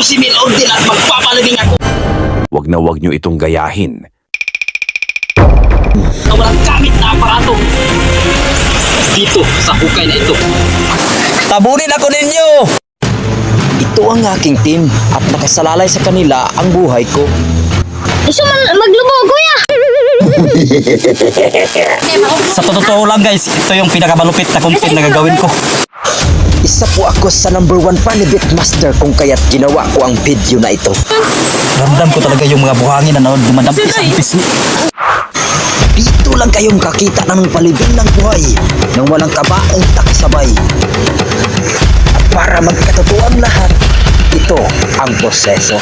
Ito si Melody at magpapalibing ako. Wag na wag nyo itong gayahin. Na walang gamit na aparato. Dito sa hukay na ito. Tabunin ako ninyo! Ito ang aking team at nakasalalay sa kanila ang buhay ko. Iso man maglubo, kuya! Sa totoo lang guys, ito yung pinakamalupit na content na gagawin ko. Isa po ako sa #1 fan ni Beatmaster kung kaya't ginawa ko ang video na ito. Ramdam ko talaga yung mga buhangin na dumadampi sa pisngi. Dito lang kayong kakita ng palibing ng buhay nang walang kabaong takasabay. At para magkatotoo lahat, ito ang proseso.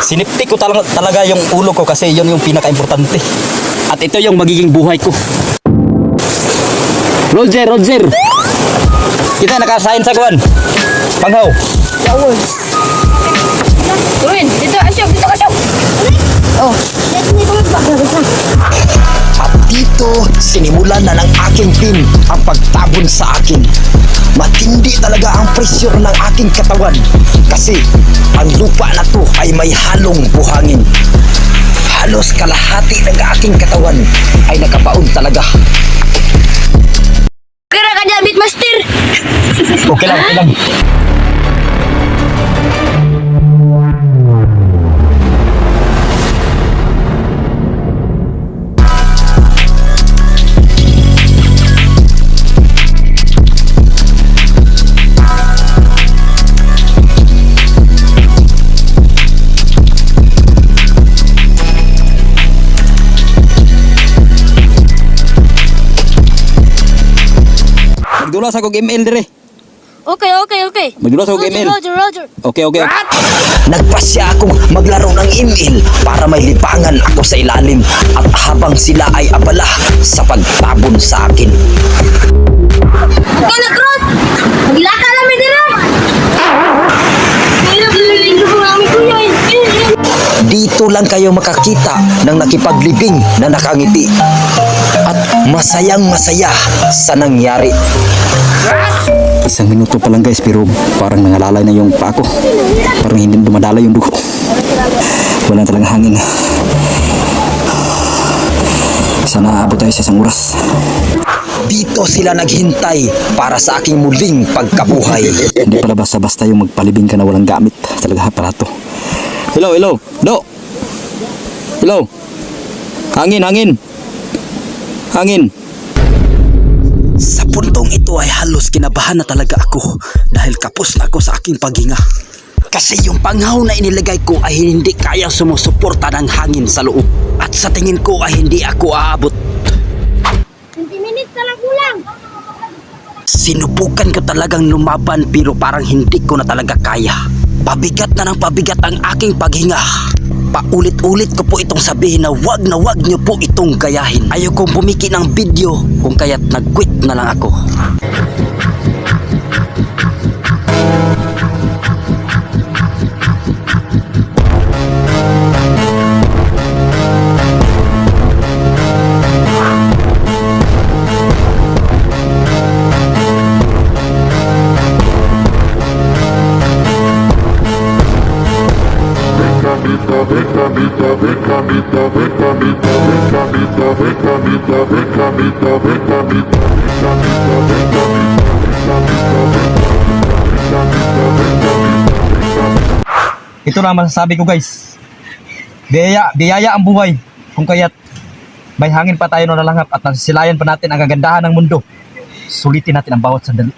Siniptik ko talaga yung ulo ko kasi yun yung pinaka-importante. At ito yung magiging buhay ko. Roger! Kita nakasahin sa kuwan. Panghaw. Tuwin, dito asyok, dito asyok! Oh, dito magbaglabas na. At dito, sinimulan na ng aking team ang pagtabon sa akin. Matindi talaga ang pressure ng aking katawan kasi ang lupa na to ay may halong buhangin. Halos kalahati ng aking katawan ay nakabaon talaga. Kira ka dyan, Beatmaster! Okay lang. Magdulas ako email dire. Okay. Magdulas ako email. Roger. Okay. Nagpasya akong maglaro ng email para may libangan ako sa ilalim at habang sila ay abala sa pagtabon sa akin. Okay na, Cross! Maglaka namin dito! Kaya bililin ko namin, kuya. Dito lang kayo makakita ng nakipaglibing na nakangiti at masayang-masaya sa nangyari. Isang minuto pa lang guys pero parang nangalalay na yung paa ko. Parang hindi dumadala yung dugo. Wala talagang hangin. Sana aabot tayo sa isang oras. Dito sila naghintay para sa aking muling pagkabuhay. Hindi pala basta-basta yung magpalibing ka na walang gamit. Talaga aparato. Hello. Hangin. Sa puntong ito ay halos kinabahan na talaga ako dahil kapos na ako sa aking paghinga. Kasi yung panghaw na inilagay ko ay hindi kayang sumusuporta ng hangin sa loob. At sa tingin ko ay hindi ako aabot. 20 minutes na lang kulang. Sinubukan ko talagang lumaban pero parang hindi ko na talaga kaya. Pabigat na ng pabigat ang aking paghinga. Paulit-ulit ko po itong sabihin na wag nyo po itong gayahin. Ayaw kong pumiki ng video kung kaya't nag-quit na lang ako. Ito na masasabi ko guys. Biyaya ang buhay kung kaya't may hangin pa tayo na langhap at nasisilayan pa natin ang kagandahan ng mundo. Sulitin natin ang bawat sandali.